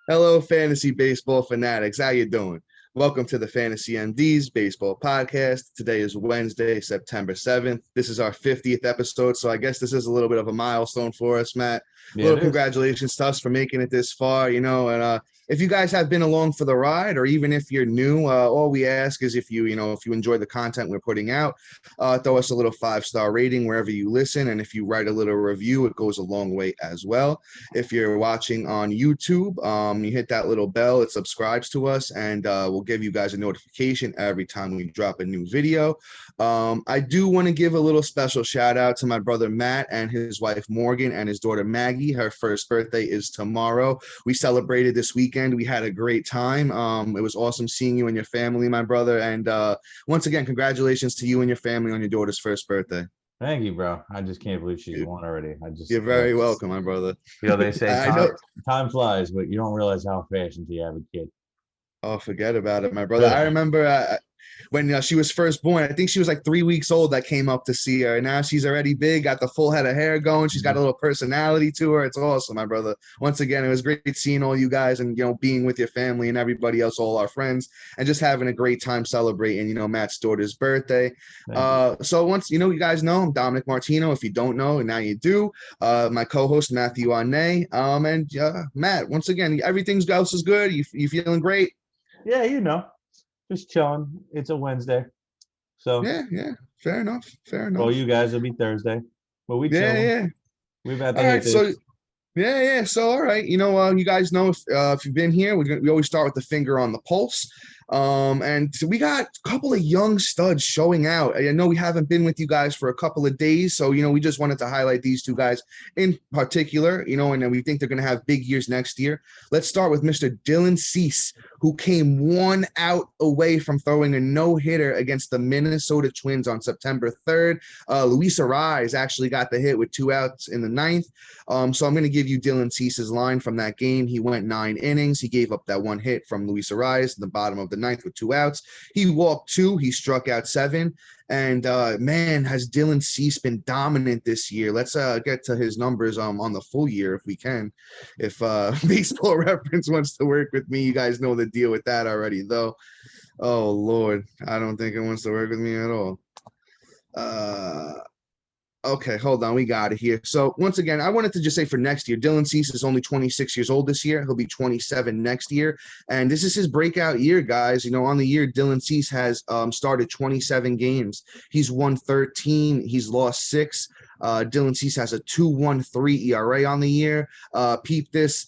Hello, fantasy baseball fanatics. How you doing? Welcome to the Fantasy MDs Baseball Podcast. Today is Wednesday, September 7th. This is our 50th episode, so I guess this is a little bit of a milestone for us, Matt. A Yeah, it little is. congratulations to us for making it this far, and if you guys have been along for the ride, or even if you're new, all we ask is if you enjoy the content we're putting out, throw us a little 5-star rating wherever you listen, and if you write a little review, it goes a long way as well. If you're watching on YouTube, you hit that little bell, it subscribes to us, and we'll give you guys a notification every time we drop a new video. I do want to give a little special shout out to my brother Matt and his wife Morgan and his daughter Maggie. Her first birthday is tomorrow. We celebrated this weekend. We had a great time. It was awesome seeing you and your family, my brother. And once again, congratulations to you and your family on your daughter's first birthday. Thank you, bro. I just can't believe she's You- one already. You're very welcome, my brother. They say I know. time flies, but you don't realize how fast until you have a kid. Oh, forget about it, my brother. I remember when she was first born. I think she was like 3 weeks old. I came up to see her. And now she's already big, got the full head of hair going. She's got a little personality to her. It's awesome, my brother. Once again, it was great seeing all you guys and being with your family and everybody else, all our friends, and just having a great time celebrating. Matt's daughter's birthday. Thank you. So once you guys know, I'm Dominic Martino. If you don't know, now you do. My co-host Matthew Arnay. And Matt, once again, everything else is good. You feeling great? Yeah, just chilling. It's a Wednesday. So, Yeah, yeah. Fair enough. Fair well, enough. you guys will be Thursday, but we Yeah, chilling. yeah. We've had to All hit right. So this. yeah, yeah. So all right. You guys know if you've been here, we always start with the finger on the pulse. And so we got a couple of young studs showing out. I know we haven't been with you guys for a couple of days, so we just wanted to highlight these two guys in particular. And then we think they're going to have big years next year. Let's start with Mr. Dylan Cease, who came 1 out away from throwing a no-hitter against the Minnesota Twins on September 3rd. Luis Arraez actually got the hit with 2 outs in the ninth. So I'm going to give you Dylan Cease's line from that game. He went 9 innings. He gave up that one hit from Luis Arraez in the bottom of the ninth with 2 outs. He walked 2. He struck out 7. And man, has Dylan Cease been dominant this year? Let's get to his numbers on the full year if we can. If Baseball Reference wants to work with me, you guys know the deal with that already, though. Oh Lord, I don't think it wants to work with me at all. Uh, Okay, hold on. We got it here. So once again, I wanted to just say for next year, Dylan Cease is only 26 years old this year. He'll be 27 next year. And this is his breakout year, guys. On the year, Dylan Cease has started 27 games. He's won 13. He's lost 6. Dylan Cease has a 2.13 ERA on the year. Peep this.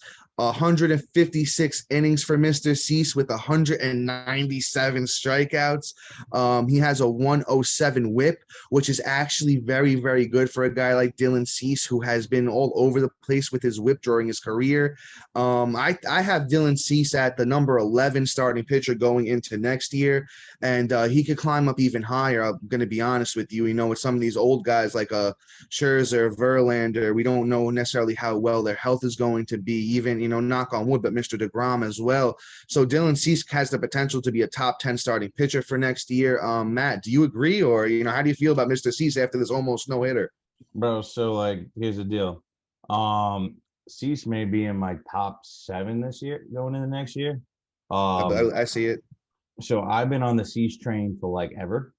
156 innings for Mr. Cease with 197 strikeouts. He has a 107 whip, which is actually very, very good for a guy like Dylan Cease, who has been all over the place with his whip during his career. I have Dylan Cease at the number 11 starting pitcher going into next year, and he could climb up even higher. I'm going to be honest with you. With some of these old guys like Scherzer, Verlander, we don't know necessarily how well their health is going to be, even, knock on wood, but Mr. DeGrom as well. So Dylan Cease has the potential to be a top 10 starting pitcher for next year. Matt, do you agree? Or, how do you feel about Mr. Cease after this almost no-hitter? Bro, so here's the deal. Um, Cease may be in my top 7 this year, going into next year. Um, I see it. so I've been on the Cease train for ever.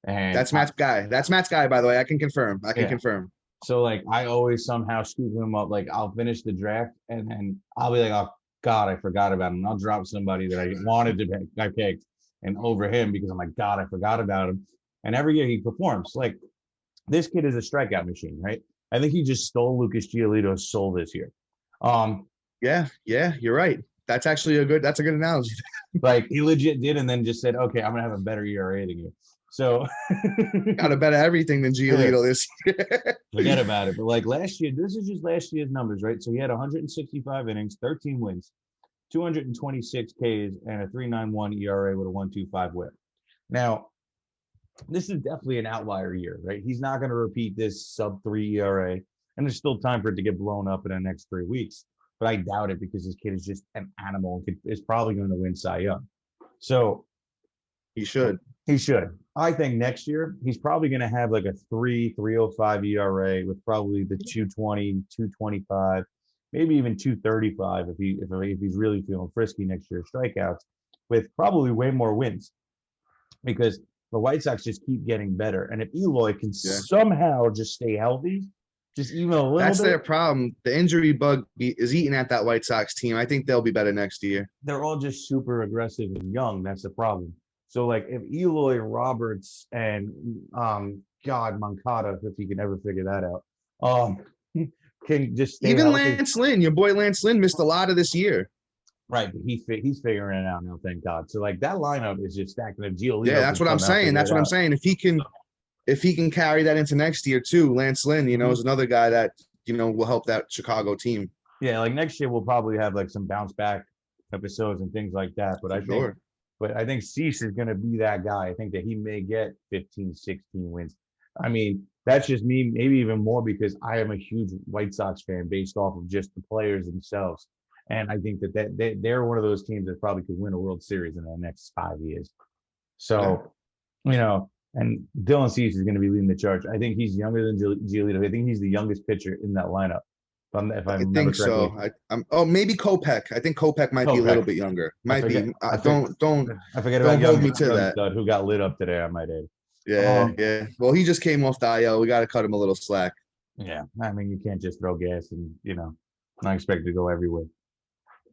And That's Matt's guy. That's Matt's guy, by the way. I can confirm. I can yeah, confirm. so I always somehow scoop him up. I'll finish the draft and then I'll be like, oh God, I forgot about him. And I'll drop somebody that I wanted to pick, I picked, and over him because I'm like, God, I forgot about him. And every year he performs. This kid is a strikeout machine, right? I think he just stole Lucas Giolito's soul this year. Um, Yeah, yeah, you're right. That's a good analogy. he legit did, and then just said, okay, I'm gonna have a better ERA than you. So Got a better everything than yeah, Giolito this year. forget about it. But last year, this is just last year's numbers, right? So he had 165 innings, 13 wins, 226 Ks, and a 3.91 ERA with a 1.25 WHIP. Now, this is definitely an outlier year, right? He's not going to repeat this sub 3 ERA, and there's still time for it to get blown up in the next 3 weeks. But I doubt it because this kid is just an animal and is probably going to win Cy Young. So He should. he should. I think next year he's probably going to have a 3.05 ERA with probably the 2.20, 2.25. maybe even 235 if he's really feeling frisky next year, strikeouts, with probably way more wins because the White Sox just keep getting better. And if Eloy can Yeah. somehow just stay healthy, just even a little That's their bit, problem. The injury bug is eating at that White Sox team. I think they'll be better next year. they're all just super aggressive and young. That's the problem. So like if Eloy Roberts and God Moncada, if he can ever figure that out, can just stay Even healthy. Lance Lynn, your boy Lance Lynn missed a lot of this year. Right, but he's figuring it out now, thank God. So like that lineup is just stacked. And if Yeah, Giolito that's can what I'm somehow saying. figure That's it what I'm out, saying. If he can carry that into next year too, Lance Lynn, is another guy that will help that Chicago team yeah, like next year we'll probably have like some bounce back episodes and things like that. for sure. But I think Cease is going to be that guy. I think that he may get 15, 16 wins. I mean, that's just me, maybe even more because I am a huge White Sox fan based off of just the players themselves. And I think that they're one of those teams that probably could win a World Series in the next 5 years. Yeah. So, and Dylan Cease is going to be leading the charge. I think he's younger than Giolito. I think he's the youngest pitcher in that lineup. If I I remember think correctly. so. Oh, maybe Kopech. I think Kopech might be a little Kopech. bit younger. I Might forget. be. I forget. I forget about Don't hold me to young that. stud who got lit up today. I might add. Yeah, yeah. Well, he just came off the IL. We got to cut him a little slack. Yeah. I mean, you can't just throw gas and not expect it to go everywhere.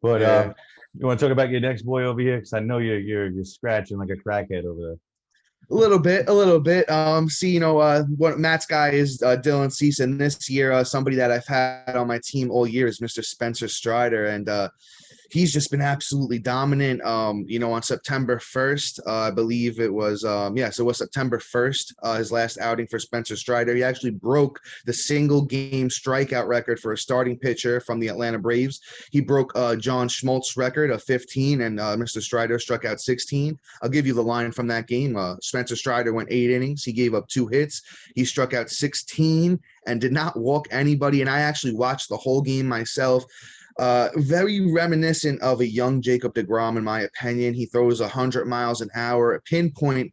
But Yeah. you want to talk about your next boy over here? Because I know you're scratching like a crackhead over there. A little bit, a little bit. See, what Matt's guy is Dylan Cease, and this year, somebody that I've had on my team all year is Mr. Spencer Strider, and he's just been absolutely dominant. On September 1st, I believe it was, yes, it was September 1st, his last outing for Spencer Strider. He actually broke the single game strikeout record for a starting pitcher from the Atlanta Braves. He broke John Schmaltz's record of 15, and Mr. Strider struck out 16. I'll give you the line from that game. Spencer Strider went 8 innings. He gave up 2 hits. He struck out 16 and did not walk anybody. And I actually watched the whole game myself. Very reminiscent of a young Jacob deGrom, in my opinion. He throws 100 miles an hour, a pinpoint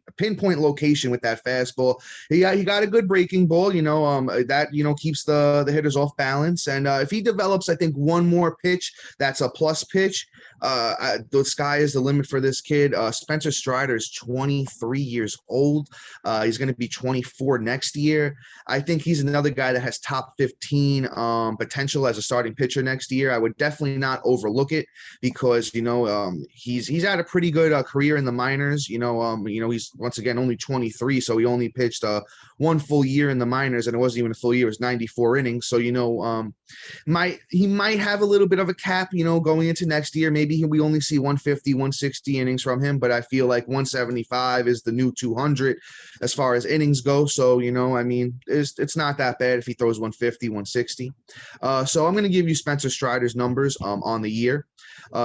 location with that fastball. He got a good breaking ball, that keeps the hitters off balance. And if he develops, I think one more pitch, that's a plus pitch. The sky is the limit for this kid. Spencer Strider is 23 years old. He's going to be 24 next year. I think he's another guy that has top 15 potential as a starting pitcher next year. I would definitely not overlook it because he's had a pretty good career in the minors. He's once again only 23, so he only pitched one full year in the minors, and it wasn't even a full year; it was 94 innings. So he might have a little bit of a cap, going into next year. Maybe we only see 150, 160 innings from him, but I feel like 175 is the new 200 as far as innings go. So it's not that bad if he throws 150, 160. So I'm going to give you Spencer Strider's numbers on the year.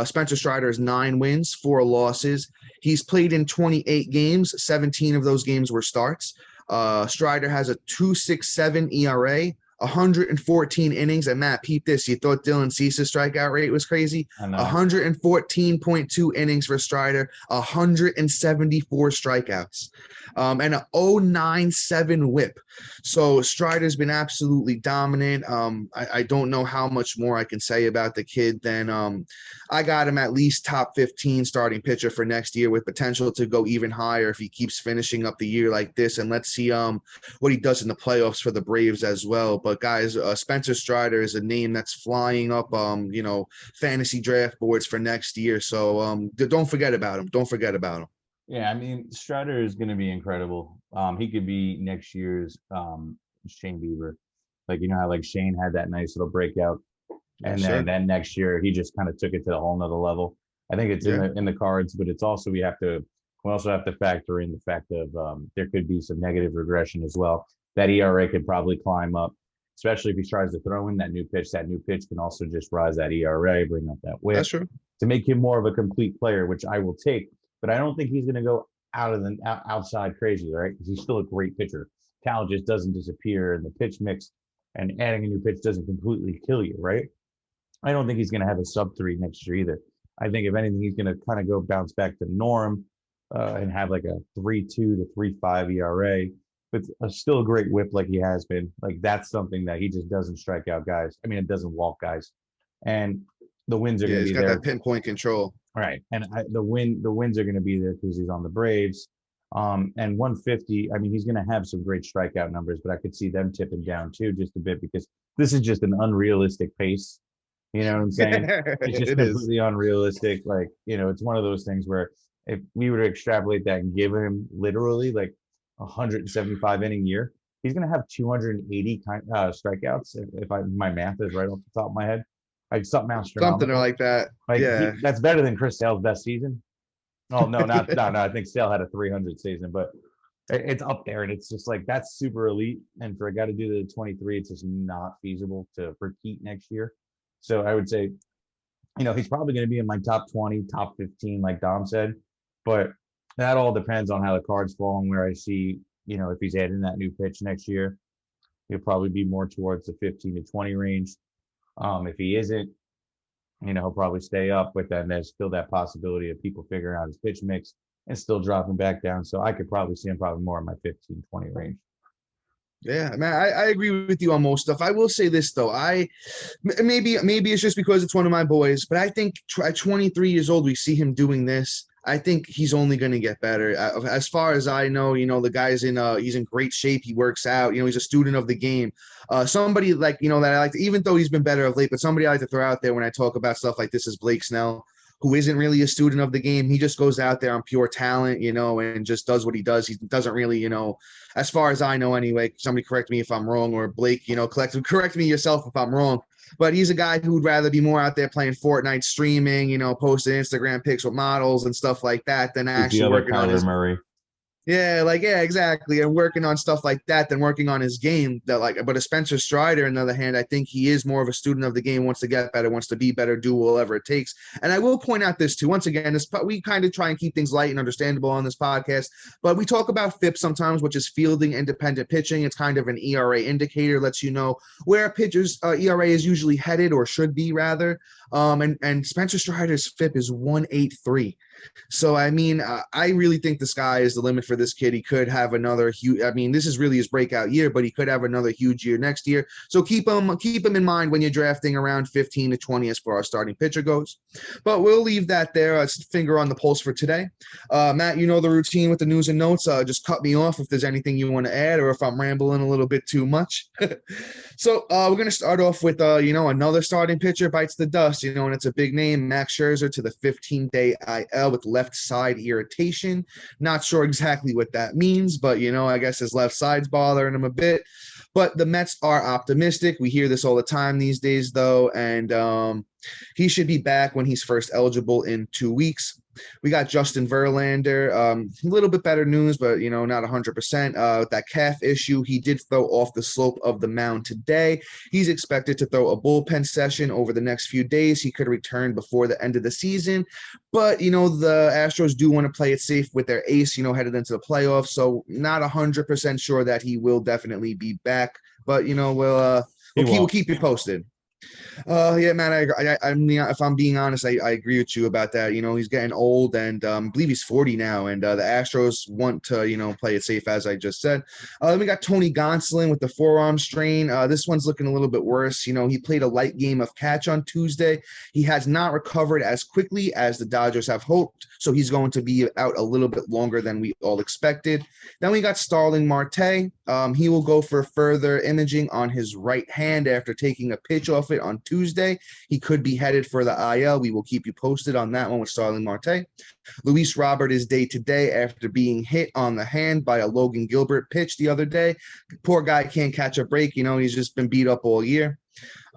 Spencer Strider has 9 wins, 4 losses. He's played in 28 games. 17 of those games were starts. Strider has a 2.67 ERA, 114 innings. And Matt, peep this. You thought Dylan Cease's strikeout rate was crazy? 114.2 innings for Strider, 174 strikeouts, and a 0.97 whip. So Strider's been absolutely dominant. I don't know how much more I can say about the kid than I got him at least top 15 starting pitcher for next year with potential to go even higher if he keeps finishing up the year like this. And let's see what he does in the playoffs for the Braves as well. But guys, Spencer Strider is a name that's flying up, fantasy draft boards for next year. So don't forget about him. Don't forget about him. Yeah, I mean, Strider is going to be incredible. He could be next year's Shane Bieber. Like, how like Shane had that nice little breakout. And then next year, he just kind of took it to a whole nother level. I think it's in the cards, but it's also we also have to factor in the fact of there could be some negative regression as well. That ERA could probably climb up, especially if he tries to throw in that new pitch. That new pitch can also just rise that ERA, bring up that whip. That's true. To make him more of a complete player, which I will take. But I don't think he's going to go outside crazy, right? Because he's still a great pitcher. Talent just doesn't disappear, and the pitch mix and adding a new pitch doesn't completely kill you, right? I don't think he's going to have a sub-3 next year either. I think if anything, he's going to kind of go bounce back to norm and have like a 3.2 to 3.5 ERA, but still a great whip like he has been. Like that's something that he just doesn't strike out guys. I mean, it doesn't walk guys. and the wins are Yeah, going to he's be got there. that pinpoint control. Right. And the wins are going to be there because he's on the Braves. And 150, I mean, he's going to have some great strikeout numbers, but I could see them tipping down too just a bit because this is just an unrealistic pace. You know what I'm saying? It's just It is. completely unrealistic. Like, it's one of those things where if we were to extrapolate that and give him literally like 175 inning year, he's going to have 280 strikeouts if my math is right off the top of my head, like something Something astronomical. like that. Like Yeah. that's better than Chris Sale's best season. Oh no, no. I think Sale had a 300 season, but it's up there, and it's just like that's super elite. And for a guy to do the 23, it's just not feasible to repeat next year. So I would say, he's probably going to be in my top 20, top 15, like Dom said. But that all depends on how the cards fall and where I see, if he's adding that new pitch next year, he'll probably be more towards the 15 to 20 range. If he isn't, he'll probably stay up, but then there's still that possibility of people figuring out his pitch mix and still dropping back down. So I could probably see him probably more in my 15, 20 range. Yeah, man, I agree with you on most stuff. I will say this though, maybe it's just because it's one of my boys, but I think at 23 years old, we see him doing this. I think he's only going to get better. As far as I know, the guy's he's in great shape. He works out. He's a student of the game. Somebody like that I like, even though he's been better of late, but somebody I like to throw out there when I talk about stuff like this is Blake Snell, who isn't really a student of the game. He just goes out there on pure talent, and just does what he does. He doesn't really, as far as I know anyway, somebody correct me if I'm wrong, or Blake, correct me yourself if I'm wrong. But he's a guy who would rather be more out there playing Fortnite, streaming, posting Instagram pics with models and stuff like that than He's the actually other working on Kyler his. Murray. Yeah, exactly. And working on stuff like that than working on his game. But a Spencer Strider, on the other hand, I think he is more of a student of the game, wants to get better, wants to be better, do whatever it takes. And I will point out this too. Once again, we kind of try and keep things light and understandable on this podcast, but we talk about FIP sometimes, which is fielding independent pitching. It's kind of an ERA indicator, lets you know where a pitcher's ERA is usually headed, or should be rather. And Spencer Strider's FIP is 1.83. So, I mean, I really think the sky is the limit for this kid. He could have another huge, I mean, this is really his breakout year, but he could have another huge year next year. So keep him in mind when you're drafting around 15 to 20 as far as starting pitcher goes. But we'll leave that there. It's finger on the pulse for today. Matt, the routine with the news and notes. Just cut me off if there's anything you want to add, or if I'm rambling a little bit too much. So we're going to start off with, another starting pitcher bites the dust, and it's a big name, Max Scherzer, to the 15-day IL with left side irritation. Not sure exactly what that means, but, I guess his left side's bothering him a bit. But the Mets are optimistic. We hear this all the time these days, though, and he should be back when he's first eligible in 2 weeks. We got Justin Verlander. A little bit better news, but, not 100%. With that calf issue, he did throw off the slope of the mound today. He's expected to throw a bullpen session over the next few days. He could return before the end of the season. But, the Astros do want to play it safe with their ace, headed into the playoffs. So not 100% sure that he will definitely be back. But, we'll keep you posted. Yeah, man. I mean, if I'm being honest, I agree with you about that. He's getting old, and I believe he's 40 now. And the Astros want to, play it safe, as I just said. Then we got Tony Gonsolin with the forearm strain. This one's looking a little bit worse. He played a light game of catch on Tuesday. He has not recovered as quickly as the Dodgers have hoped, so he's going to be out a little bit longer than we all expected. Then we got Starling Marte. He will go for further imaging on his right hand after taking a pitch off it on Tuesday. He could be headed for the IL. We will keep you posted on that one with Starling Marte. Luis Robert is day to day after being hit on the hand by a Logan Gilbert pitch the other day. Poor guy can't catch a break. He's just been beat up all year.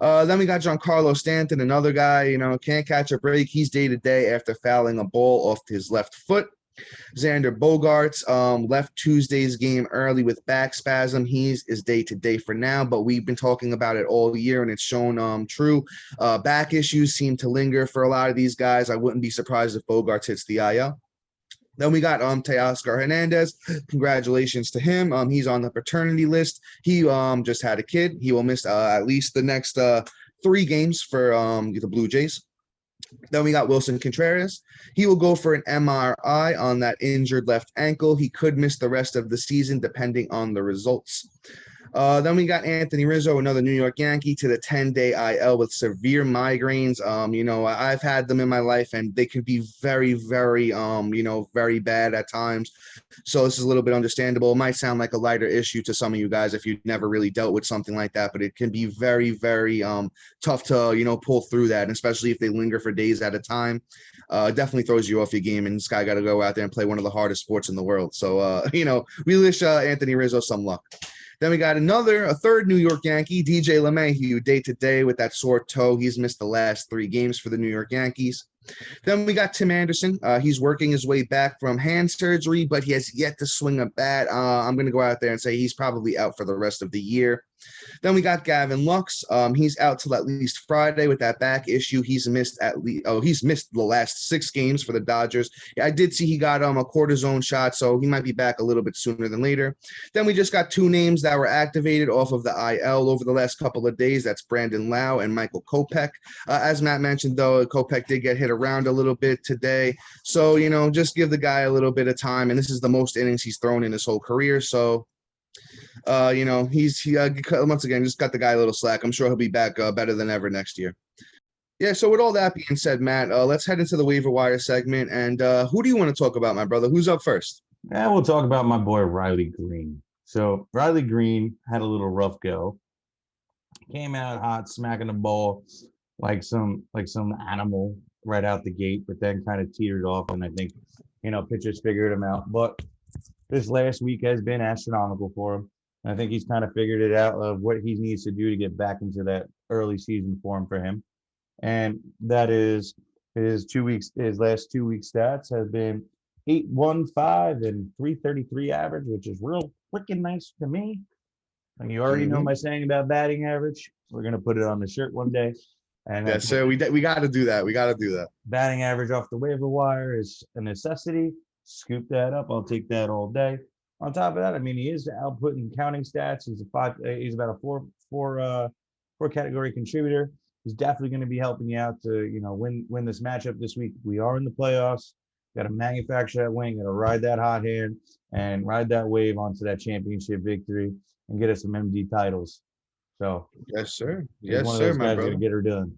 Then we got Giancarlo Stanton, another guy, can't catch a break. He's day to day after fouling a ball off his left foot. Xander Bogaerts left Tuesday's game early with back spasm. He is day to day for now, but we've been talking about it all year, and it's shown true. Back issues seem to linger for a lot of these guys. I wouldn't be surprised if Bogaerts hits the IL. Then we got Teoscar Hernandez. Congratulations to him. He's on the paternity list. He just had a kid. He will miss at least the next 3 games for the Blue Jays. Then we got Wilson Contreras. He will go for an MRI on that injured left ankle. He could miss the rest of the season depending on the results. Then we got Anthony Rizzo, another New York Yankee, to the 10-day IL with severe migraines. I've had them in my life, and they can be very, very, very bad at times. So this is a little bit understandable. It might sound like a lighter issue to some of you guys if you've never really dealt with something like that, but it can be very, very tough to, pull through that, and especially if they linger for days at a time. Definitely throws you off your game, and this guy got to go out there and play one of the hardest sports in the world. So, we wish Anthony Rizzo some luck. Then we got a third New York Yankee, DJ LeMahieu, day to day with that sore toe. He's missed the last 3 games for the New York Yankees. Then we got Tim Anderson. He's working his way back from hand surgery, but he has yet to swing a bat. I'm going to go out there and say he's probably out for the rest of the year. Then we got Gavin Lux. He's out till at least Friday with that back issue. He's missed the last 6 games for the Dodgers. Yeah, I did see he got a cortisone shot, so he might be back a little bit sooner than later. Then we just got 2 names that were activated off of the IL over the last couple of days. That's Brandon Lau and Michael Kopech. As Matt mentioned, though, Kopech did get hit around a little bit today. So, just give the guy a little bit of time. And this is the most innings he's thrown in his whole career. So, he once again just got the guy a little slack. I'm sure he'll be back better than ever next year. Yeah, so with all that being said, Matt, let's head into the waiver wire segment. And who do you want to talk about, my brother? Who's up first? Yeah, we'll talk about my boy Riley Green. So Riley Green had a little rough go. Came out hot, smacking the ball like some animal right out the gate, but then kind of teetered off, and I think pitchers figured him out. But this last week has been astronomical for him. I think he's kind of figured it out of what he needs to do to get back into that early season form for him. And that is his last 2 week stats have been 8.15 and 3.33 average, which is real freaking nice to me. And you already know my saying about batting average. We're going to put it on the shirt one day. And yes, sir. We got to do that. We got to do that. Batting average off the waiver wire is a necessity. Scoop that up. I'll take that all day. On top of that, I mean, he is outputting counting stats. He's he's about a four category contributor. He's definitely going to be helping you out to win this matchup this week. We are in the playoffs. Got to manufacture that win. Got to ride that hot hand and ride that wave onto that championship victory and get us some MD titles. So yes, sir. Yes, sir. My brother. Gonna get her done.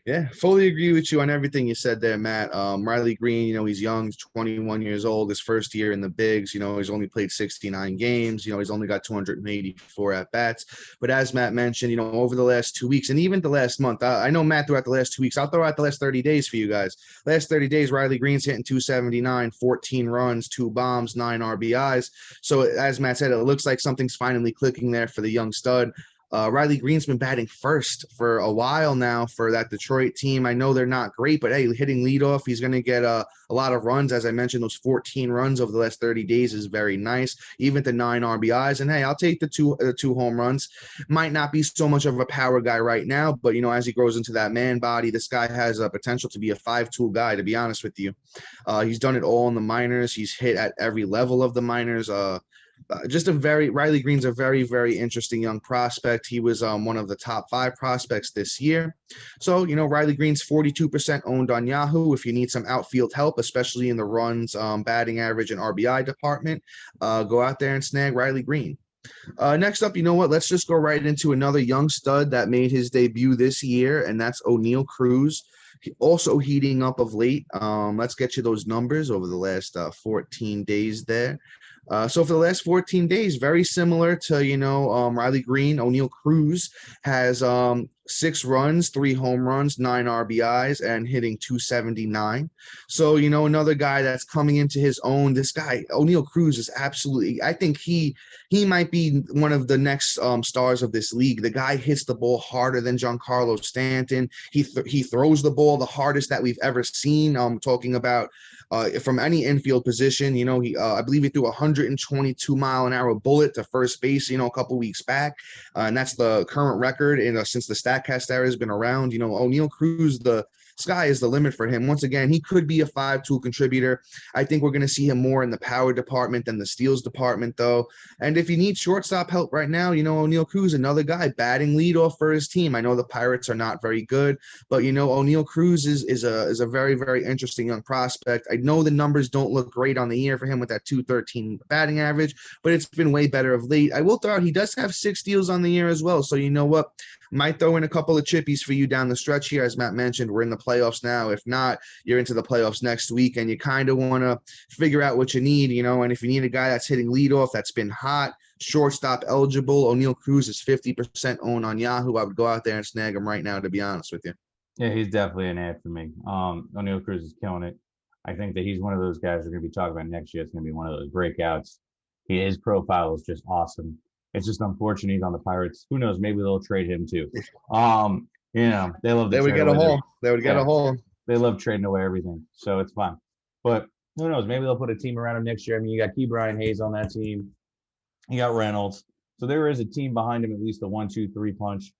Yeah, fully agree with you on everything you said there, Matt. Riley Green, he's young, he's 21 years old, his first year in the bigs. He's only played 69 games. He's only got 284 at-bats. But as Matt mentioned, over the last 2 weeks and even the last month, I know Matt throughout the last 2 weeks. I'll throw out the last 30 days for you guys. Last 30 days, Riley Green's hitting 279, 14 runs, 2 bombs, 9 RBIs. So as Matt said, it looks like something's finally clicking there for the young stud. Riley Green's been batting first for a while now for that Detroit team. I know they're not great, but hey, hitting leadoff, he's going to get a lot of runs. As I mentioned, those 14 runs over the last 30 days is very nice, even to 9 RBIs. And hey, I'll take the two home runs. Might not be so much of a power guy right now, but as he grows into that man body, this guy has a potential to be a 5-tool guy, to be honest with you. He's done it all in the minors. He's hit at every level of the minors. Riley Green's a very, very interesting young prospect. He was one of the top 5 prospects this year. So, Riley Green's 42% owned on Yahoo. If you need some outfield help, especially in the runs, batting average, and RBI department, go out there and snag Riley Green. Next up, let's just go right into another young stud that made his debut this year, and that's O'Neal Cruz. Also heating up of late. Let's get you those numbers over the last 14 days there. So for the last 14 days, very similar to, Riley Green, O'Neal Cruz has 6 runs, 3 home runs, 9 RBIs, and hitting 279. So, another guy that's coming into his own. This guy, O'Neal Cruz, is absolutely, I think he might be one of the next stars of this league. The guy hits the ball harder than Giancarlo Stanton. He throws the ball the hardest that we've ever seen. Talking about from any infield position, I believe he threw a 122-mile-an-hour bullet to first base, a couple weeks back, and that's the current record since the Statcast era has been around. O'Neal Cruz, the sky is the limit for him. Once again, he could be a 5-tool contributor. I think we're going to see him more in the power department than the steals department, though. And if you need shortstop help right now, O'Neal Cruz, another guy batting leadoff for his team. I know the Pirates are not very good, but O'Neal Cruz is a very, very interesting young prospect. I know the numbers don't look great on the year for him with that 213 batting average, but it's been way better of late. I will throw out he does have 6 steals on the year as well. So you know what? Might throw in a couple of chippies for you down the stretch here. As Matt mentioned, we're in the playoffs now. If not, you're into the playoffs next week, and you kind of want to figure out what you need, and if you need a guy that's hitting leadoff, that's been hot, shortstop eligible, O'Neal Cruz is 50% owned on Yahoo. I would go out there and snag him right now, to be honest with you. Yeah, he's definitely an ad for me. O'Neal Cruz is killing it. I think that he's one of those guys we're going to be talking about next year. It's going to be one of those breakouts. His profile is just awesome. It's just unfortunate he's on the Pirates. Who knows? Maybe they'll trade him too. They love to They would get a haul. They would get a haul. They love trading away everything, so it's fine. But who knows? Maybe they'll put a team around him next year. I mean, you got Ke'Bryan Hayes on that team. You got Reynolds. So there is a team behind him, at least a 1-2-3 punch.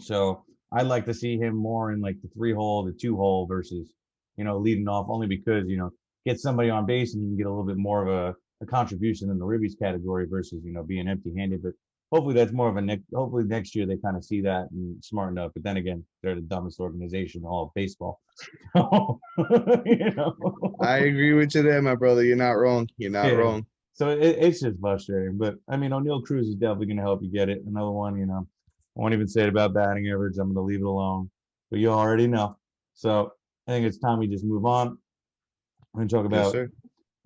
So I'd like to see him more in like the 3-hole, the 2-hole versus, leading off, only because, get somebody on base and you can get a little bit more of a contribution in the ribbies category versus, being empty-handed. But hopefully that's more of hopefully next year they kind of see that and smarten up. But then again, they're the dumbest organization in all of baseball. I agree with you there, my brother. You're not wrong. You're not wrong. So it's just frustrating. But I mean, O'Neal Cruz is definitely going to help you get it. Another one, I won't even say it about batting average. I'm going to leave it alone. But you already know. So I think it's time we just move on. I'm going to talk about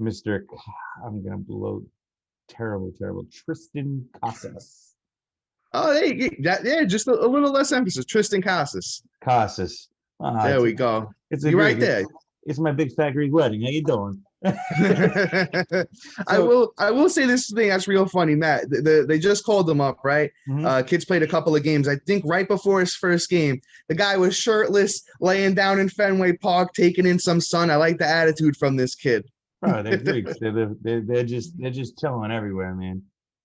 Mr. I'm going to blow terrible, Triston Casas. Oh, just a little less emphasis. Triston Casas. There we go. You're right there. It's my big fat Greek wedding. How you doing? I will say this thing that's real funny, Matt. They just called him up, right? Mm-hmm. Kids played a couple of games. I think right before his first game, the guy was shirtless, laying down in Fenway Park, taking in some sun. I like the attitude from this kid. Bro, they're Greeks. They're just chilling everywhere, man.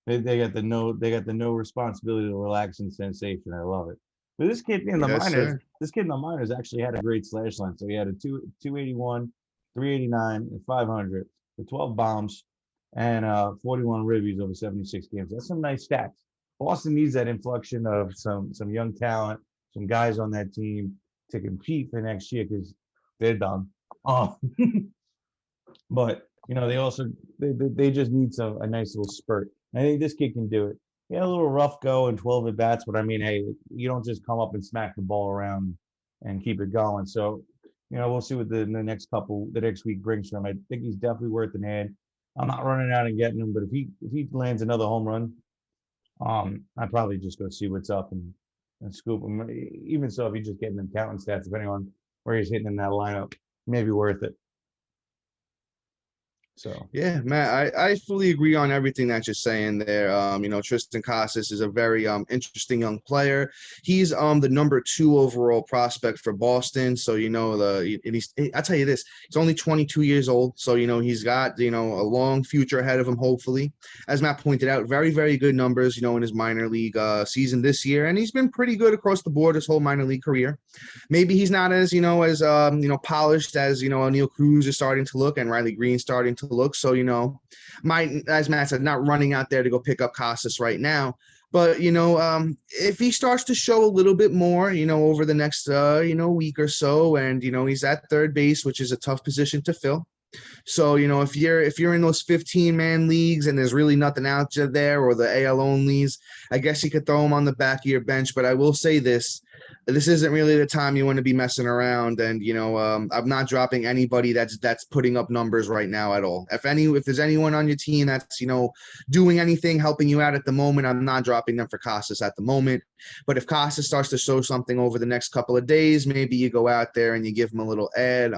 They got the no responsibility to relaxing sensation. I love it. But this kid in the minors actually had a great slash line. So he had a 281, 389, and 500 with 12 bombs and 41 ribbies over 76 games. That's some nice stats. Boston needs that inflection of some young talent, some guys on that team to compete for next year because they're done. But they also they just need a nice little spurt. I think this kid can do it. He had a little rough go and 12 at bats, but I mean, hey, you don't just come up and smack the ball around and keep it going. So, we'll see what the next week brings for him. I think he's definitely worth an ad. I'm not running out and getting him, but if he lands another home run, I'd probably just go see what's up and scoop him. Even so, if he's just getting them counting stats, depending on where he's hitting in that lineup, maybe worth it. So yeah, Matt, I fully agree on everything that you're saying there. Triston Casas is a very interesting young player. He's the number 2 overall prospect for Boston. So I'll tell you this, he's only 22 years old. So he's got a long future ahead of him. Hopefully, as Matt pointed out, very, very good numbers in his minor league season this year, and he's been pretty good across the board his whole minor league career. Maybe he's not as polished as O'Neal Cruz is starting to look and Riley Green starting to look. So, as Matt said, not running out there to go pick up Casas right now. But, if he starts to show a little bit more, over the next, week or so, and, he's at third base, which is a tough position to fill. So, if you're in those 15-man leagues and there's really nothing out there, or the AL onlys, I guess you could throw him on the back of your bench. But I will say this isn't really the time you want to be messing around. And, I'm not dropping anybody that's putting up numbers right now at all. If there's anyone on your team that's, doing anything, helping you out at the moment, I'm not dropping them for Casas at the moment. But if Casas starts to show something over the next couple of days, maybe you go out there and you give him a little ad.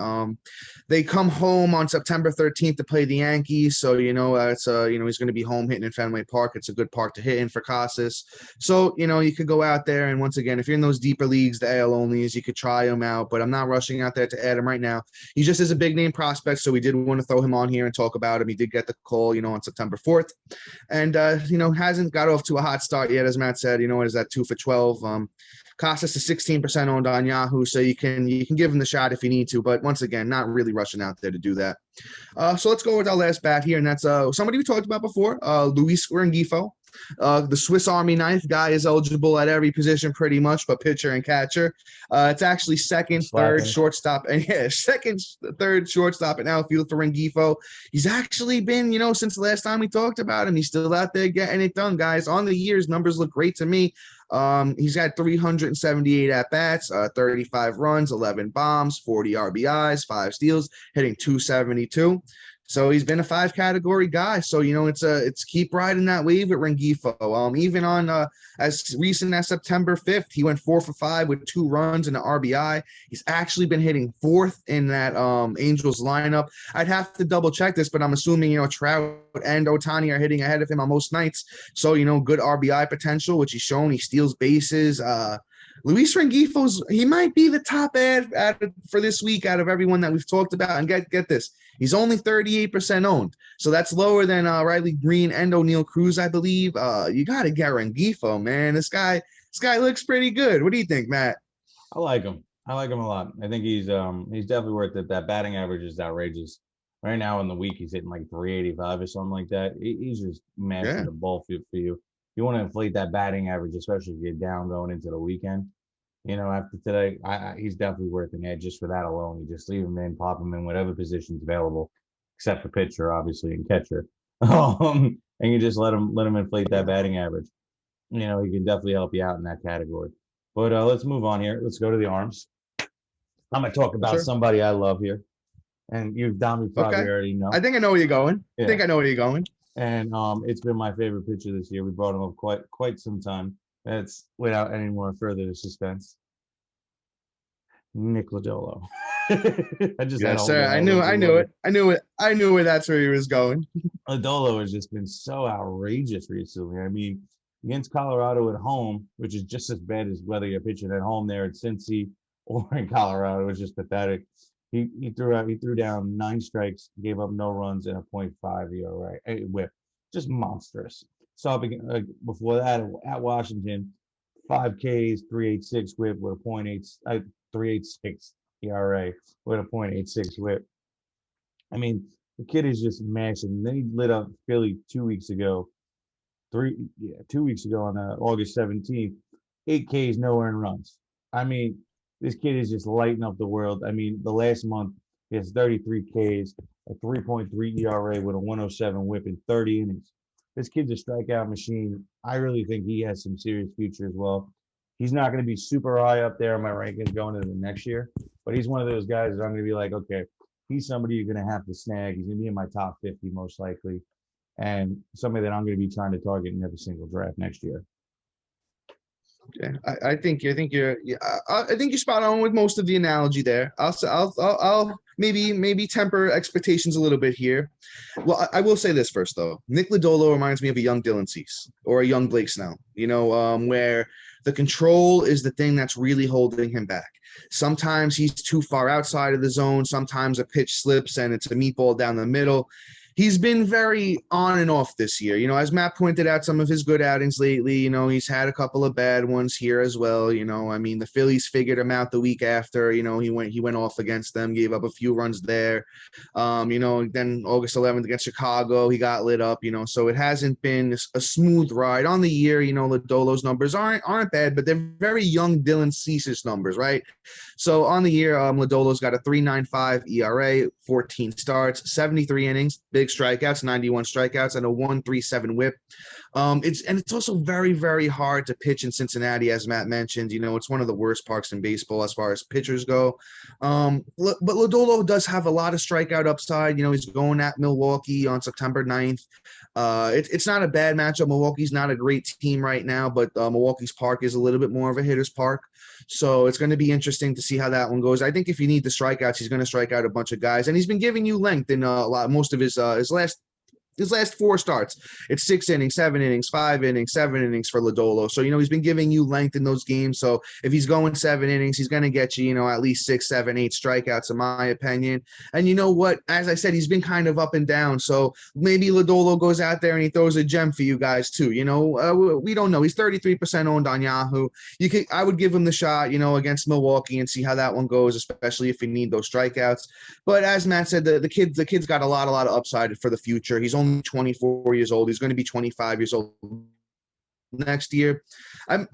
They come home on September 13th to play the Yankees. So, it's he's going to be home hitting in Fenway Park. It's a good park to hit in for Casas. So, you could go out there and once again, if you're in those deeper leagues, the AL onlys, you could try him out, but I'm not rushing out there to add him right now. He just is a big name prospect. So we did want to throw him on here and talk about him. He did get the call, on September 4th and, hasn't got off to a hot start yet. As Matt said, is that for 12. Costas is 16% owned on Yahoo, so you can give him the shot if you need to, but once again, not really rushing out there to do that. So let's go with our last bat here, and that's somebody we talked about before, Luis Rengifo. The Swiss Army knife guy is eligible at every position pretty much, but pitcher and catcher. It's actually second, third, shortstop, and second, third, shortstop, and outfield for Rengifo. He's actually been, since the last time we talked about him, he's still out there getting it done, guys. On the years, numbers look great to me. He's got 378 at bats, 35 runs, 11 bombs, 40 RBIs, 5 steals, hitting 272. So he's been a 5-category guy. So, it's keep riding that wave with Rengifo. Even on as recent as September 5th, he went 4 for 5 with 2 runs and an RBI. He's actually been hitting 4th in that Angels lineup. I'd have to double check this, but I'm assuming, Trout and Ohtani are hitting ahead of him on most nights. So, good RBI potential, which he's shown. He steals bases. Luis Rengifo, he might be the top ad for this week out of everyone that we've talked about. And get this, he's only 38% owned. So that's lower than Riley Green and O'Neal Cruz, I believe. You got to get Rengifo, man. This guy looks pretty good. What do you think, Matt? I like him. I like him a lot. I think he's definitely worth it. That batting average is outrageous. Right now in the week, he's hitting like 385 or something like that. He's just mashing the ball for you. You want to inflate that batting average, especially if you're down going into the weekend. After today, he's definitely worth an edge just for that alone. You just leave him in, pop him in whatever position's available, except for pitcher, obviously, and catcher. And you just let him inflate that batting average. He can definitely help you out in that category. But let's move on here. Let's go to the arms. I'm gonna talk about somebody I love here, and Dom, probably already know. I think I know where you're going. Yeah. I think I know where you're going. And it's been my favorite pitcher this year. We brought him up quite some time. That's without any more further suspense. Nick Lodolo. Yes, sir. I knew it. I knew that's where he was going. Lodolo has just been so outrageous recently. I mean, against Colorado at home, which is just as bad as whether you're pitching at home there at Cincy or in Colorado, it was just pathetic. He threw down 9 strikes, gave up no runs, and a .5 ERA whip, just monstrous. So before that at Washington, 5 Ks, 3.86 whip with a .386 ERA with a .86 whip. I mean, the kid is just mashing. Then he lit up Philly 2 weeks ago. 2 weeks ago on August 17th, 8 Ks, no earned runs. I mean, this kid is just lighting up the world. I mean, the last month he has 33 Ks, a 3.3 ERA with a 107 whip in 30 innings. This kid's a strikeout machine. I really think he has some serious future as well. He's not going to be super high up there on my rankings going into the next year, but he's one of those guys that I'm going to be like, okay, he's somebody you're going to have to snag. He's going to be in my top 50 most likely, and somebody that I'm going to be trying to target in every single draft next year. Yeah, I think you're spot on with most of the analogy there. I'll maybe temper expectations a little bit here. Well, I will say this first though. Nick Lodolo reminds me of a young Dylan Cease or a young Blake Snell. Where the control is the thing that's really holding him back. Sometimes he's too far outside of the zone. Sometimes a pitch slips and it's a meatball down the middle. He's been very on and off this year. As Matt pointed out, some of his good outings lately, he's had a couple of bad ones here as well. I mean, the Phillies figured him out the week after, he went off against them, gave up a few runs there. Then August 11th against Chicago, he got lit up, so it hasn't been a smooth ride on the year. Lodolo's numbers aren't bad, but they're very young Dylan Cease's numbers, right? So on the year, Lodolo's got a 3.95 ERA, 14 starts, 73 innings, big strikeouts, 91 strikeouts, and a 1.37 whip. It's also very, very hard to pitch in Cincinnati, as Matt mentioned. It's one of the worst parks in baseball as far as pitchers go. But Lodolo does have a lot of strikeout upside. He's going at Milwaukee on September 9th. It's not a bad matchup. Milwaukee's not a great team right now, but Milwaukee's park is a little bit more of a hitter's park. So it's going to be interesting to see how that one goes. I think if you need the strikeouts, he's going to strike out a bunch of guys, and he's been giving you length in most of his last his last 4 starts, it's 6 innings, 7 innings, 5 innings, 7 innings for Lodolo. So, he's been giving you length in those games. So if he's going 7 innings, he's going to get you, at least 6, 7, 8 strikeouts, in my opinion. And you know what? As I said, he's been kind of up and down. So maybe Lodolo goes out there and he throws a gem for you guys too. We don't know. He's 33% owned on Yahoo. I would give him the shot, against Milwaukee and see how that one goes, especially if you need those strikeouts. But as Matt said, the kid's got a lot of upside for the future. He's only 24 years old. He's going to be 25 years old next year. I'm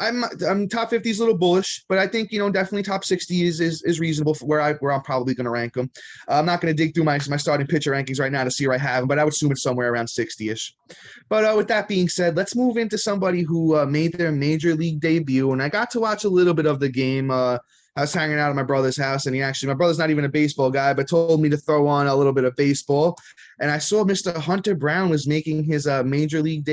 top 50 is a little bullish, but I think definitely top 60 is reasonable for where I'm probably going to rank him. I'm not going to dig through my starting pitcher rankings right now to see where I have him, but I would assume it's somewhere around 60ish. But with that being said, let's move into somebody who made their major league debut, and I got to watch a little bit of the game. I was hanging out at my brother's house, and my brother's not even a baseball guy, but told me to throw on a little bit of baseball. And I saw Mr. Hunter Brown was making his major league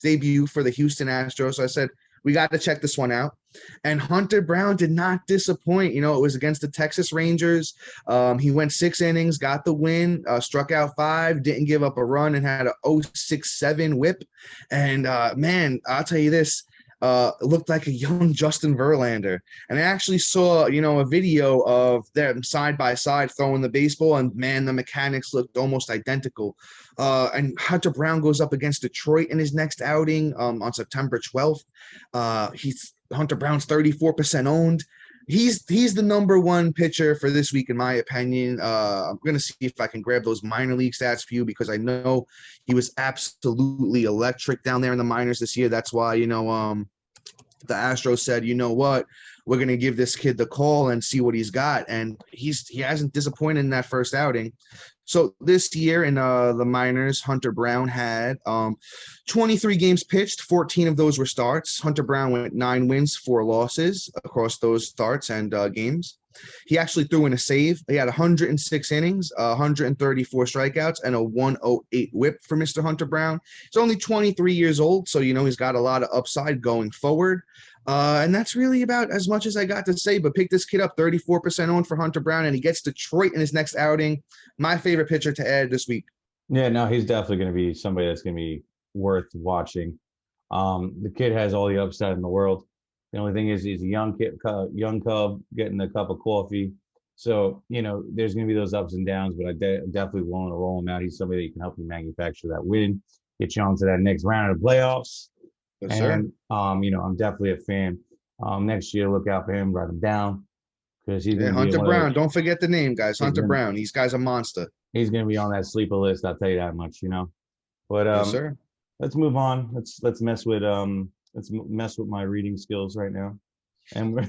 debut for the Houston Astros. So I said, we got to check this one out. And Hunter Brown did not disappoint. It was against the Texas Rangers. He went 6 innings, got the win, struck out 5, didn't give up a run, and had a 0.67 whip. And man, I'll tell you this. Looked like a young Justin Verlander. And I actually saw, a video of them side by side throwing the baseball, and man, the mechanics looked almost identical. And Hunter Brown goes up against Detroit in his next outing on September 12th. Hunter Brown's 34% owned. He's the number one pitcher for this week, in my opinion. I'm going to see if I can grab those minor league stats for you, because I know he was absolutely electric down there in the minors this year. That's why, the Astros said, you know what, we're going to give this kid the call and see what he's got. And he hasn't disappointed in that first outing. So this year in the minors, Hunter Brown had 23 games pitched. 14 of those were starts. Hunter Brown went 9 wins, 4 losses across those starts and games. He actually threw in a save. He had 106 innings, 134 strikeouts, and a 108 whip for Mr. Hunter Brown. He's only 23 years old, so he's got a lot of upside going forward. And that's really about as much as I got to say. But pick this kid up, 34% owned for Hunter Brown, and he gets Detroit in his next outing. My favorite pitcher to add this week. Yeah, no, he's definitely going to be somebody that's going to be worth watching. The kid has all the upside in the world. The only thing is he's a young kid, young cub getting a cup of coffee. So, there's going to be those ups and downs, but I definitely want to roll him out. He's somebody that can help you manufacture that win, get you onto that next round of the playoffs. Yes, sir. And, I'm definitely a fan. Next year, look out for him, write him down. Because he's Hunter Brown. Don't forget the name, guys. Hunter Brown. These guy's a monster. He's going to be on that sleeper list. I'll tell you that much, But yes, sir. Let's move on. Let's mess with my reading skills right now. And we're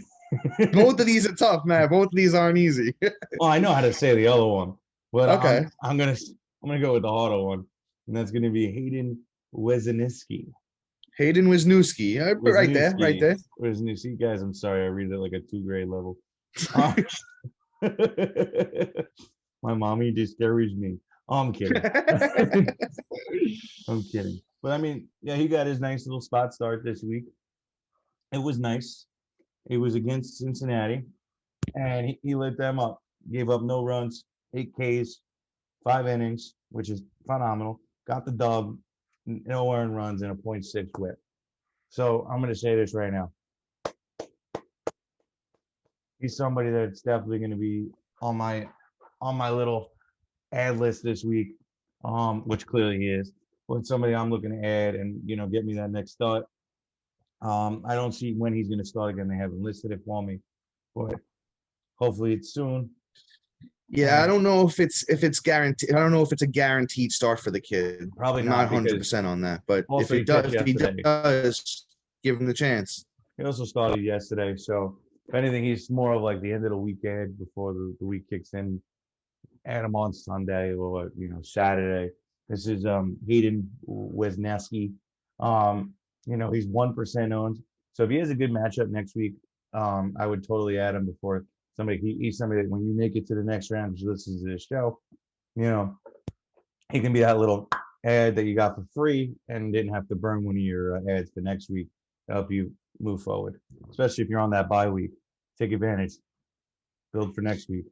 both of these are tough, man. Both of these aren't easy. Well, I know how to say the other one, but okay. I'm gonna go with the harder one, and that's gonna be Hayden Wesneski. Hayden Wesneski. Right there. Wesneski, guys. I'm sorry, I read it like a 2th-grade level. My mommy discouraged me. Oh, I'm kidding. I'm kidding. But I mean, yeah, he got his nice little spot start this week. It was nice. It was against Cincinnati, and he lit them up. Gave up no runs, 8 Ks, 5 innings, which is phenomenal. Got the dub, no earned runs, and a .6 whip. So I'm going to say this right now. He's somebody that's definitely going to be on my little ad list this week, which clearly he is. But somebody I'm looking to add and get me that next start. I don't see when he's going to start again. They haven't listed it for me, but hopefully it's soon. Yeah, I don't know if it's guaranteed. I don't know if it's a guaranteed start for the kid. Probably not 100% on that, but if he does, give him the chance. He also started yesterday, so if anything, he's more of like the end of the weekend before the week kicks in. Add him on Sunday or Saturday. This is Hayden Wesneski. He's 1% owned. So if he has a good matchup next week, I would totally add him before somebody. He's somebody that when you make it to the next round, just listens to this show, he can be that little ad that you got for free and didn't have to burn one of your ads for next week to help you move forward. Especially if you're on that bye week, take advantage. Build for next week.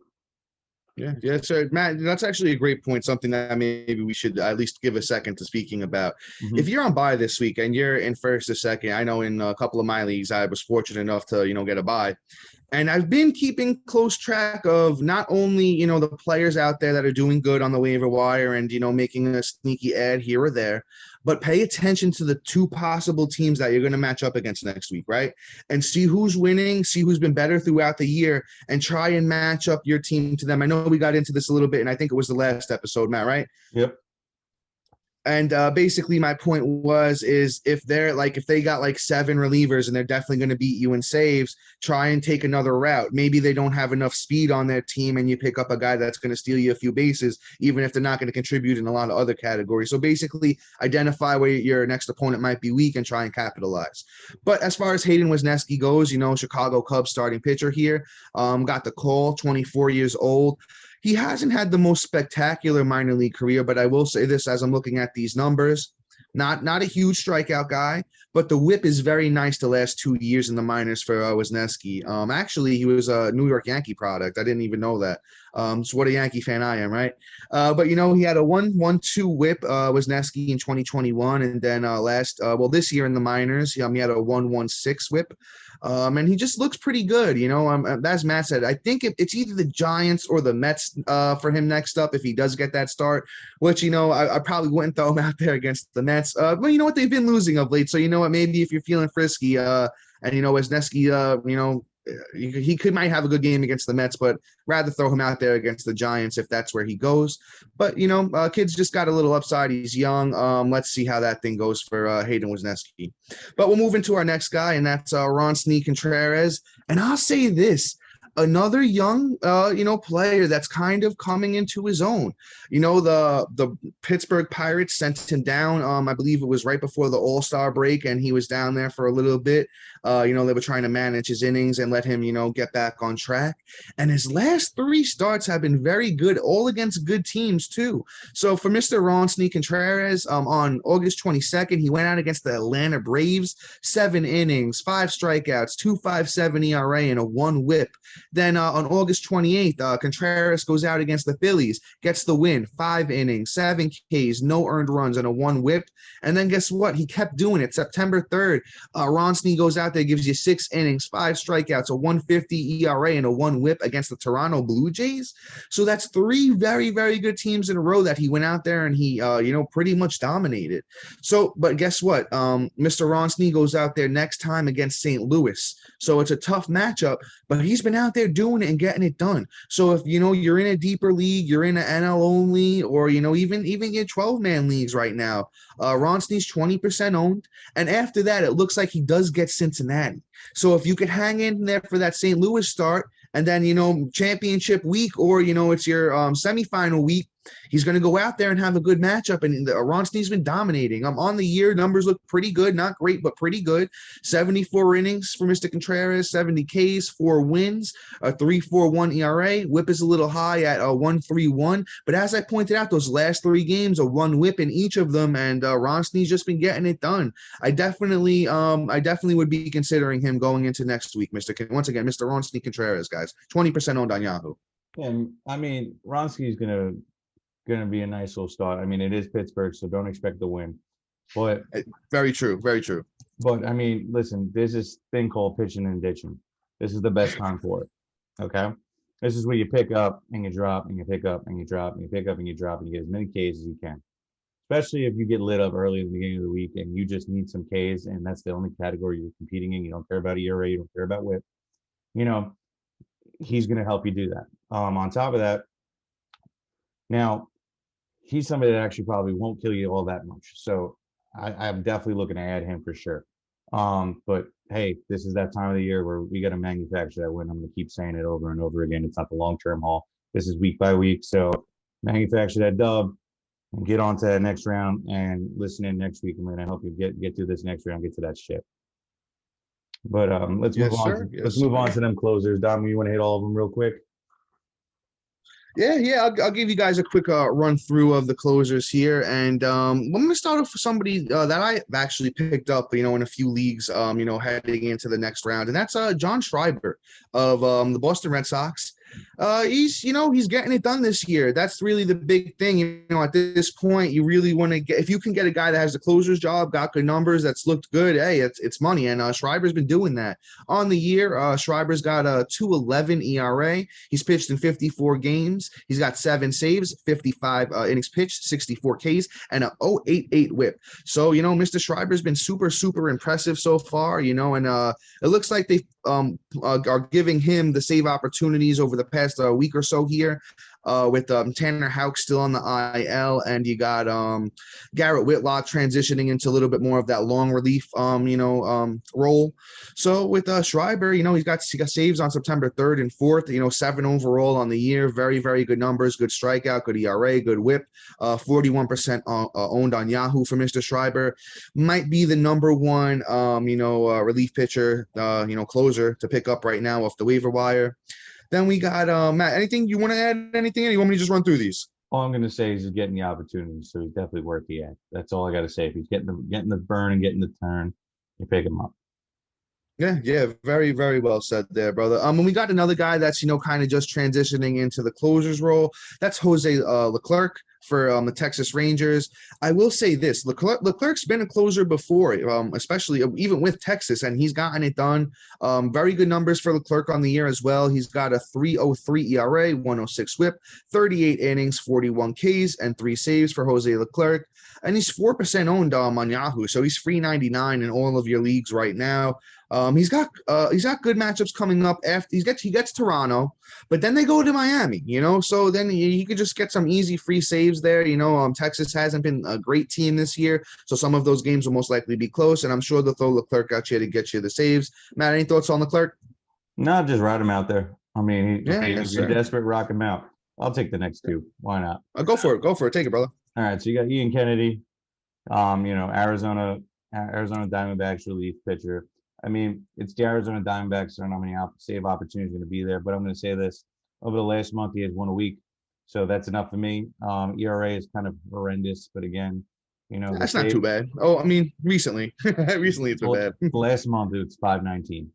Yeah, so Matt, that's actually a great point. Something that maybe we should at least give a second to speaking about. If Mhm. you're on bye this week and you're in first or second, I know in a couple of my leagues, I was fortunate enough to, get a bye. And I've been keeping close track of not only, the players out there that are doing good on the waiver wire and, making a sneaky ad here or there, but pay attention to the two possible teams that you're going to match up against next week, right? And see who's winning, see who's been better throughout the year, and try and match up your team to them. I know we got into this a little bit, and I think it was the last episode, Matt, right? Yep. And basically, my point is if they got like seven relievers and they're definitely going to beat you in saves, try and take another route. Maybe they don't have enough speed on their team, and you pick up a guy that's going to steal you a few bases, even if they're not going to contribute in a lot of other categories. So basically, identify where your next opponent might be weak and try and capitalize. But as far as Hayden Wesneski goes, Chicago Cubs starting pitcher here, got the call, 24 years old. He hasn't had the most spectacular minor league career, but I will say this as I'm looking at these numbers. Not a huge strikeout guy, but the whip is very nice the last 2 years in the minors for Wesneski. Actually, he was a New York Yankee product. I didn't even know that. So what a Yankee fan I am, right? But he had a 1.12 whip, Wesneski in 2021, and then this year in the minors, he had a 1.16 whip. And he just looks pretty good, as Matt said. I think it's either the Giants or the Mets for him next up if he does get that start, which, I probably wouldn't throw him out there against the Mets. But you know what? They've been losing of late. So, maybe if you're feeling frisky and, Wesneski, he might have a good game against the Mets, but rather throw him out there against the Giants if that's where he goes. But, kid's just got a little upside. He's young. Let's see how that thing goes for Hayden Wesneski. But we'll move into our next guy, and that's Ronsley Contreras. And I'll say this. Another young, player that's kind of coming into his own. The Pittsburgh Pirates sent him down. I believe it was right before the All-Star break, and he was down there for a little bit. They were trying to manage his innings and let him, get back on track. And his last three starts have been very good, all against good teams too. So for Mr. Ronsley Contreras, on August 22nd, he went out against the Atlanta Braves, 7 innings, 5 strikeouts, 2.57 ERA, and a 1 whip. Then on August 28th, Contreras goes out against the Phillies, gets the win, 5 innings, 7 Ks, no earned runs, and a 1 whip. And then guess what? He kept doing it. September 3rd, Ronsley goes out there, gives you 6 innings, 5 strikeouts, a 1.50 ERA, and a 1 whip against the Toronto Blue Jays. So that's 3 very, very good teams in a row that he went out there and he, pretty much dominated. So, but guess what? Mr. Ronsley goes out there next time against St. Louis. So it's a tough matchup, but he's been out there doing it and getting it done. So if you're in a deeper league, you're in an NL only, or even in 12-man leagues right now, Ronsley's 20% owned, and after that, it looks like he does get Cincinnati. So if you could hang in there for that St. Louis start, and then championship week, or it's your semifinal week, he's going to go out there and have a good matchup. And Ronsley's been dominating. On the year, numbers look pretty good, not great, but pretty good. 74 innings for Mr. Contreras, 70 Ks, 4 wins, a 3.41 ERA. Whip is a little high at 1.31. But as I pointed out, those last 3 games, a 1 whip in each of them, and Ronsley's just been getting it done. I definitely would be considering him going into next week, Once again, Mr. Ronsley Contreras, guys, 20% owned on Yahoo. And I mean, Ronski's gonna be a nice little start. I mean, it is Pittsburgh, so don't expect the win. But very true, very true. But I mean, listen, there's this thing called pitching and ditching. This is the best time for it. Okay. This is where you pick up and you drop and you pick up and you drop and you pick up and you drop and you get as many Ks as you can. Especially if you get lit up early in the beginning of the week and you just need some Ks, and that's the only category you're competing in. You don't care about ERA, you don't care about whip. He's going to help you do that. On top of that, now he's somebody that actually probably won't kill you all that much. So I'm definitely looking to add him for sure. But hey, this is that time of the year where we got to manufacture that win. I'm going to keep saying it over and over again. It's not the long-term haul. This is week by week. So manufacture that dub and get on to that next round and listen in next week. I'm going to help you get through this next round, get to that shit. But let's move on. Let's move on to them closers. Dom, you want to hit all of them real quick? Yeah. I'll give you guys a quick run through of the closers here, and I'm going to start off with somebody that I've actually picked up, in a few leagues, heading into the next round, and that's John Schreiber of the Boston Red Sox. He's getting it done this year. That's really the big thing. At this point, you really want to get, if you can get a guy that has the closer's job, got good numbers, that's looked good. Hey, it's money, and Schreiber's been doing that on the year. Schreiber's got a 2.11 ERA. He's pitched in 54 games. He's got 7 saves, 55 innings pitched, 64 Ks, and a 0.88 WHIP. So Mr. Schreiber's been super impressive so far. And it looks like they are giving him the save opportunities over the past week or so here, with Tanner Houck still on the IL, and you got Garrett Whitlock transitioning into a little bit more of that long relief role. So with Schreiber, he got saves on September 3rd and 4th, 7 overall on the year. Very, very good numbers, good strikeout, good ERA, good WHIP, 41% owned on Yahoo for Mr. Schreiber. Might be the number one relief pitcher, closer to pick up right now off the waiver wire. Then we got Matt. Anything you want to add? Anything? Or you want me to just run through these? All I'm going to say is he's getting the opportunity, so he's definitely worth the act. That's all I got to say. If he's getting the burn and getting the turn, you pick him up. Yeah, very, very well said there, brother. And we got another guy that's kind of just transitioning into the closer's role. That's Jose Leclerc for the Texas Rangers. I will say this: Leclerc's been a closer before, especially even with Texas, and he's gotten it done. Very good numbers for Leclerc on the year as well. He's got a 3.03 ERA, 1.06 WHIP, 38 innings, 41 Ks, and 3 saves for Jose Leclerc. And he's 4% owned on Yahoo, so he's free 99 in all of your leagues right now. He's got good matchups coming up after he gets Toronto, but then they go to Miami, so then he could just get some easy free saves there. Texas hasn't been a great team this year, so some of those games will most likely be close, and I'm sure they'll throw Leclerc out here to get you the saves. Matt, any thoughts on Leclerc? No, just ride him out there. I mean, if you're desperate, rock him out. I'll take the next 2. Why not? Go for it. Take it, brother. All right, so you got Ian Kennedy, Arizona Diamondbacks relief pitcher. I mean, it's the Arizona Diamondbacks. I don't know how many save opportunities are going to be there, but I'm going to say this. Over the last month, he has 1 a week, so that's enough for me. ERA is kind of horrendous, but again, that's not too bad. Oh, I mean, recently it's been bad. Last month, it's 5.19.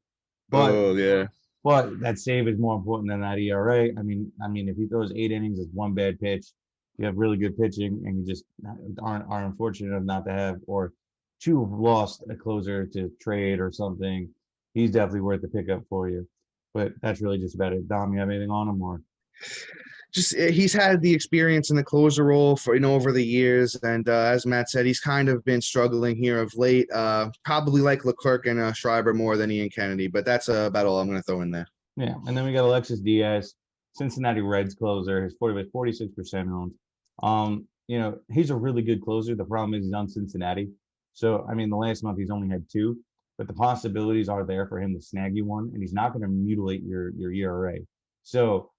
But, yeah. But that save is more important than that ERA. I mean, if he throws 8 innings, it's 1 bad pitch. You have really good pitching, and you just are unfortunate enough not to have or to have lost a closer to trade or something. He's definitely worth the pickup for you. But that's really just about it. Dom, you have anything on him or? Just he's had the experience in the closer role for over the years, and as Matt said, he's kind of been struggling here of late. Probably like Leclerc and Schreiber more than Ian Kennedy, but that's about all I'm going to throw in there. Yeah, and then we got Alexis Diaz, Cincinnati Reds closer. His 46% owned. He's a really good closer. The problem is he's on Cincinnati. So, I mean, the last month he's only had 2, but the possibilities are there for him to snag you one, and he's not going to mutilate your ERA. So,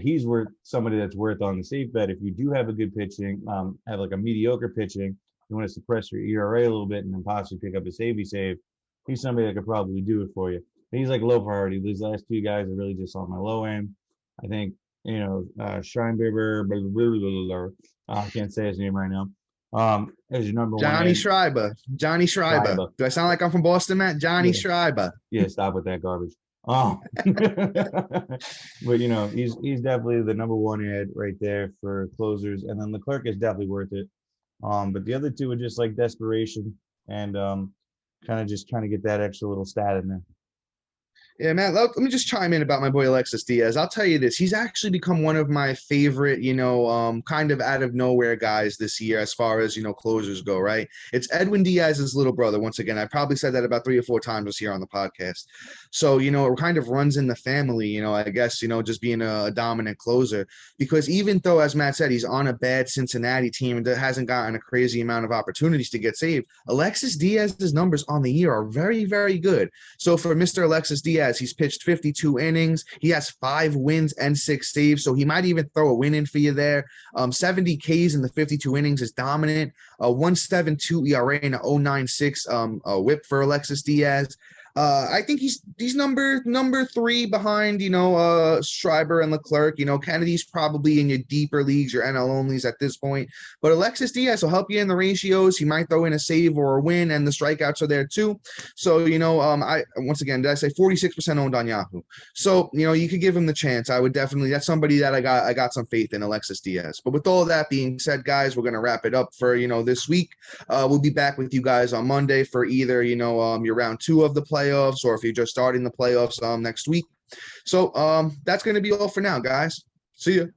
he's worth somebody that's worth on the safe bet. If you do have a good pitching, have like a mediocre pitching, you want to suppress your ERA a little bit and then possibly pick up a savey save, he's somebody that could probably do it for you. He's like low priority. These last 2 guys are really just on my low end. I think, Scheinberger, I can't say his name right now. As your number Johnny one. Schreiber. Do I sound like I'm from Boston, Matt? Johnny Schreiber. Yeah, stop with that garbage. But he's definitely the number 1 ad right there for closers, and then Leclerc is definitely worth it. But the other 2 are just like desperation and kind of just trying to get that extra little stat in there. Yeah, Matt, let me just chime in about my boy Alexis Diaz. I'll tell you this. He's actually become one of my favorite, kind of out of nowhere guys this year as far as, closers go, right? It's Edwin Diaz's little brother. Once again, I probably said that about 3 or 4 times this year on the podcast. So, it kind of runs in the family, I guess, just being a dominant closer. Because even though, as Matt said, he's on a bad Cincinnati team that hasn't gotten a crazy amount of opportunities to get saved, Alexis Diaz's numbers on the year are very, very good. So for Mr. Alexis Diaz, he's pitched 52 innings. He has 5 wins and 6 saves, so he might even throw a win in for you there. 70 Ks in the 52 innings is dominant. 1.72 ERA and a 0.96 WHIP for Alexis Diaz. I think he's number three behind, Schreiber and Leclerc. Kennedy's probably in your deeper leagues, your NL onlys at this point. But Alexis Diaz will help you in the ratios. He might throw in a save or a win, and the strikeouts are there too. So, I once again, did I say 46% owned on Yahoo? So, you could give him the chance. I would definitely, that's somebody that I got some faith in, Alexis Diaz. But with all that being said, guys, we're gonna wrap it up for this week. We'll be back with you guys on Monday for either, your round two of the playoffs, or if you're just starting the playoffs next week. So that's going to be all for now, guys. See you.